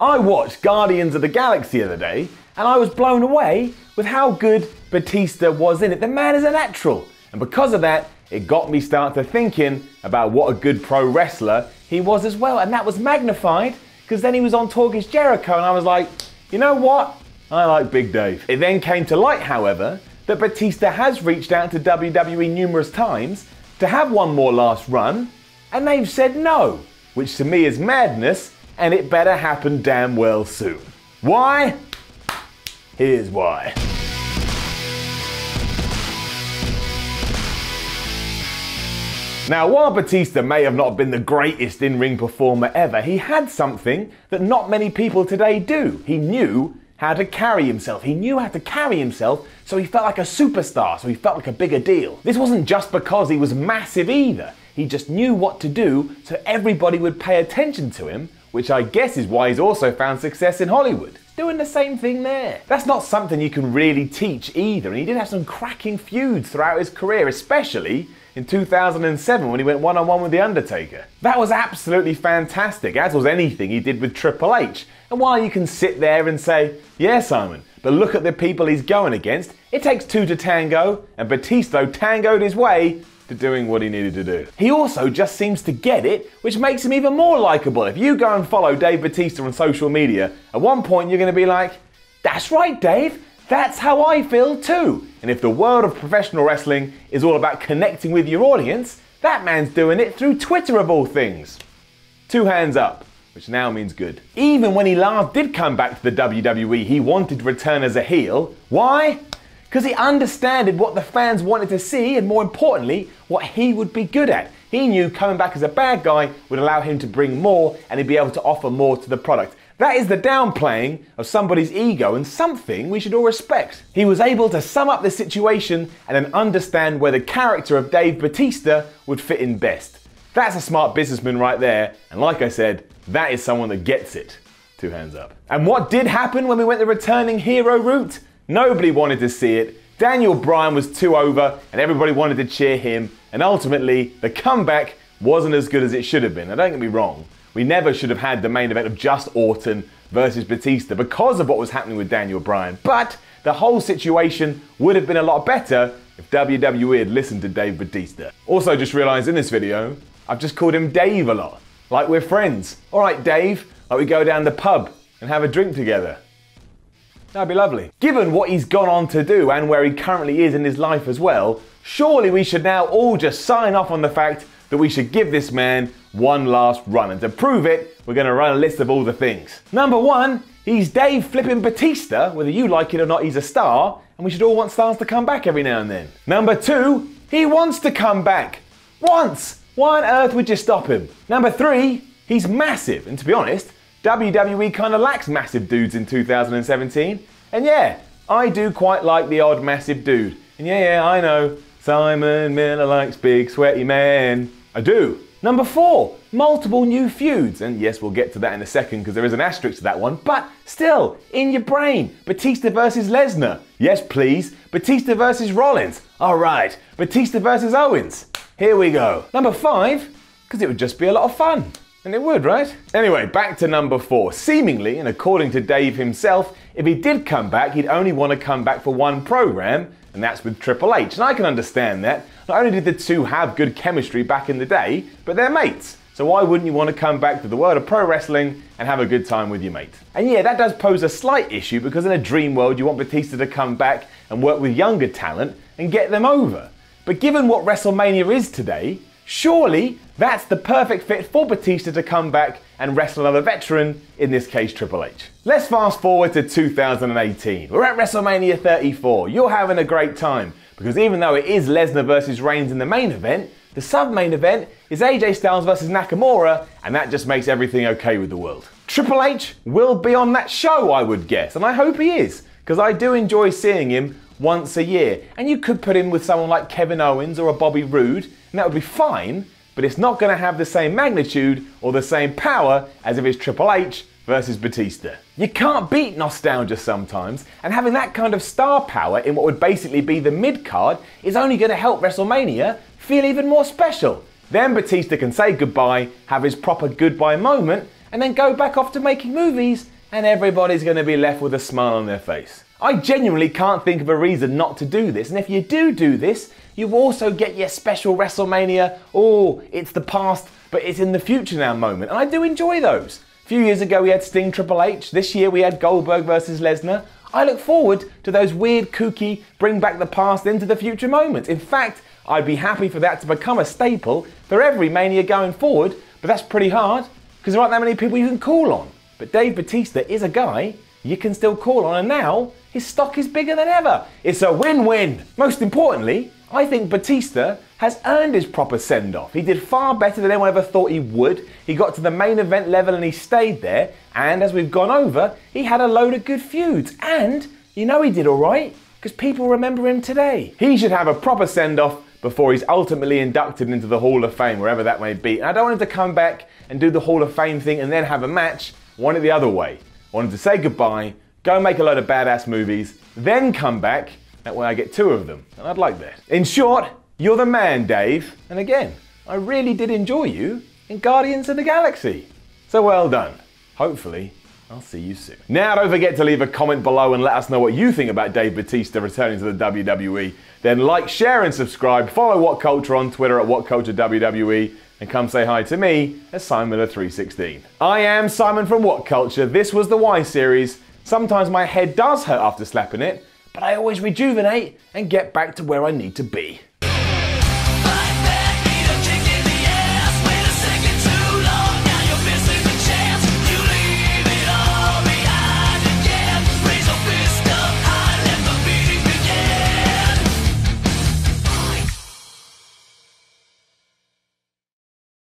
I watched Guardians of the Galaxy the other day and I was blown away with how good Batista was in it. The man is a natural. And because of that, it got me started thinking about what a good pro wrestler he was as well. And that was magnified because then he was on Torge's Jericho and I was like, you know what? I like Big Dave. It then came to light, however, that Batista has reached out to WWE numerous times to have one more last run, and they've said no, which to me is madness, and it better happen damn well soon. Why? Here's why. Now, while Batista may have not been the greatest in-ring performer ever, he had something that not many people today do. He knew how to carry himself. He knew how to carry himself, so he felt like a superstar, so he felt like a bigger deal. This wasn't just because he was massive either. He just knew what to do so everybody would pay attention to him, which I guess is why he's also found success in Hollywood. Doing the same thing there. That's not something you can really teach either, and he did have some cracking feuds throughout his career, especially in 2007 when he went one-on-one with The Undertaker. That was absolutely fantastic, as was anything he did with Triple H. And while you can sit there and say, yeah, Simon, but look at the people he's going against, it takes two to tango, and Batista tangoed his way to doing what he needed to do. He also just seems to get it, which makes him even more likable. If you go and follow Dave Batista on social media, at one point you're going to be like, that's right, Dave, that's how I feel too. And if the world of professional wrestling is all about connecting with your audience, that man's doing it through Twitter of all things. 2 hands up, which now means good. Even when he last did come back to the WWE, he wanted to return as a heel. Why? Because he understood what the fans wanted to see, and more importantly, what he would be good at. He knew coming back as a bad guy would allow him to bring more and he'd be able to offer more to the product. That is the downplaying of somebody's ego and something we should all respect. He was able to sum up the situation and then understand where the character of Dave Batista would fit in best. That's a smart businessman right there, and like I said, that is someone that gets it. 2 hands up. And what did happen when we went the returning hero route? Nobody wanted to see it. Daniel Bryan was too over and everybody wanted to cheer him, and ultimately the comeback wasn't as good as it should have been. Now don't get me wrong, we never should have had the main event of just Orton versus Batista because of what was happening with Daniel Bryan, but the whole situation would have been a lot better if WWE had listened to Dave Batista. Also just realised in this video, I've just called him Dave a lot, like we're friends. Alright Dave, like we go down the pub and have a drink together. That'd be lovely. Given what he's gone on to do and where he currently is in his life as well, surely we should now all just sign off on the fact that we should give this man one last run. And to prove it, we're going to run a list of all the things. Number 1, he's Dave flipping Batista. Whether you like it or not, he's a star, and we should all want stars to come back every now and then. Number 2, he wants to come back. Once! Why on earth would you stop him? Number 3, he's massive, and to be honest, WWE kind of lacks massive dudes in 2017. And yeah, I do quite like the odd massive dude. And yeah, I know, Simon Miller likes big sweaty men. I do. Number 4, multiple new feuds. And yes, we'll get to that in a second because there is an asterisk to that one. But still, in your brain, Batista versus Lesnar. Yes, please. Batista versus Rollins. All right, Batista versus Owens. Here we go. Number 5, because it would just be a lot of fun. And it would, right? Anyway, back to number 4. Seemingly, and according to Dave himself, if he did come back, he'd only want to come back for one program, and that's with Triple H. And I can understand that. Not only did the two have good chemistry back in the day, but they're mates. So why wouldn't you want to come back to the world of pro wrestling and have a good time with your mate? And yeah, that does pose a slight issue because in a dream world, you want Batista to come back and work with younger talent and get them over. But given what WrestleMania is today, surely that's the perfect fit for Batista to come back and wrestle another veteran, in this case Triple H. Let's fast forward to 2018. We're at WrestleMania 34. You're having a great time because even though it is Lesnar versus Reigns in the main event, the sub-main event is AJ Styles versus Nakamura, and that just makes everything okay with the world. Triple H will be on that show, I would guess, and I hope he is, because I do enjoy seeing him once a year. And you could put him with someone like Kevin Owens or a Bobby Roode, and that would be fine, but it's not going to have the same magnitude or the same power as if it's Triple H versus Batista. You can't beat nostalgia sometimes, and having that kind of star power in what would basically be the mid-card is only going to help WrestleMania feel even more special. Then Batista can say goodbye, have his proper goodbye moment, and then go back off to making movies, and everybody's going to be left with a smile on their face. I genuinely can't think of a reason not to do this, and if you do this, you also get your special WrestleMania, oh, it's the past, but it's in the future now moment, and I do enjoy those. A few years ago we had Sting Triple H, this year we had Goldberg versus Lesnar. I look forward to those weird, kooky, bring back the past into the future moments. In fact, I'd be happy for that to become a staple for every Mania going forward, but that's pretty hard, because there aren't that many people you can call on. But Dave Batista is a guy you can still call on, and now his stock is bigger than ever. It's a win-win. Most importantly, I think Batista has earned his proper send-off. He did far better than anyone ever thought he would. He got to the main event level and he stayed there. And as we've gone over, he had a load of good feuds. And you know he did all right, because people remember him today. He should have a proper send-off before he's ultimately inducted into the Hall of Fame, wherever that may be. And I don't want him to come back and do the Hall of Fame thing and then have a match. I want it the other way. I want him to say goodbye, go make a load of badass movies, then come back. That way I get 2 of them, and I'd like that. In short, you're the man, Dave. And again, I really did enjoy you in Guardians of the Galaxy. So well done. Hopefully, I'll see you soon. Now, don't forget to leave a comment below and let us know what you think about Dave Batista returning to the WWE. Then like, share, and subscribe. Follow WhatCulture on Twitter at WhatCultureWWE. And come say hi to me at SimonMiller316. I am Simon from WhatCulture. This was the Y Series. Sometimes my head does hurt after slapping it, but I always rejuvenate and get back to where I need to be.